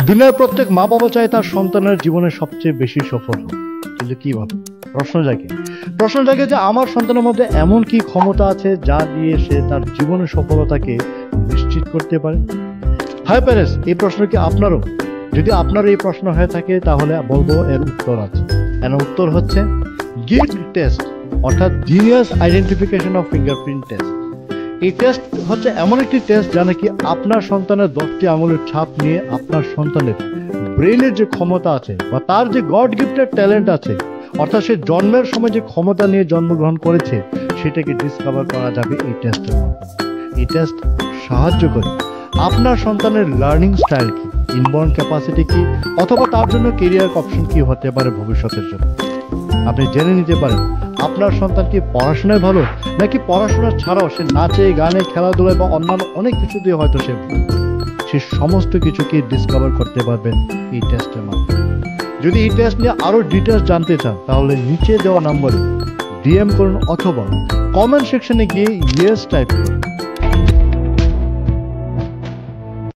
দুনিয়ার প্রত্যেক মা বাবা চায় তার সন্তানের জীবনে সবচেয়ে বেশি সফল হোক, কিন্তু কিভাবে? প্রশ্ন জাগে যে আমার সন্তানের মধ্যে এমন কি ক্ষমতা আছে যা দিয়ে সে তার জীবনের সফলতাকে নিশ্চিত করতে পারে? হাই প্যারেন্টস, এই প্রশ্ন কি আপনারও? যদি আপনার এই প্রশ্ন হয়ে থাকে তাহলে বলবো এর উত্তর আছে। এর উত্তর হচ্ছে গিট টেস্ট, অর্থাৎ genius identification of fingerprint test. এই টেস্ট হচ্ছে এমন একটি টেস্ট যা নাকি আপনার সন্তানের 10টি আঙুলের ছাপ নিয়ে আপনার সন্তানের ব্রেনের যে ক্ষমতা আছে বা তার যে গড গিফটেড ট্যালেন্ট আছে, অর্থাৎ সে জন্মের সময় যে ক্ষমতা নিয়ে জন্মগ্রহণ করেছে সেটাকে ডিসকভার করা যাবে এই টেস্টের মাধ্যমে। এই টেস্ট সাহায্য করে আপনার সন্তানের লার্নিং স্টাইল কি, ইনবর্ন ক্যাপাসিটি কি, অথবা তার জন্য কেরিয়ার অপশন কি হতে পারে ভবিষ্যতের জন্য। আপনি জেনে নিতে পারেন আপনার সন্তান কি পড়াশোনায় ভালো, নাকি পড়াশোনা ছাড়াও সে নাচে, গানে, খেলাধুলায় বা অন্যান্য অনেক কিছু দিয়ে হয়তো সে সমস্ত কিছুকে ডিসকভার করতে পারবেন এই টেস্টের মাধ্যমে। যদি এই টেস্ট নিয়ে আরো ডিটেলস জানতে চান তাহলে নিচে দেওয়া নম্বরে ডিএম করুন অথবা কমেন্ট সেকশনে গিয়ে ইয়েস টাইপ করুন।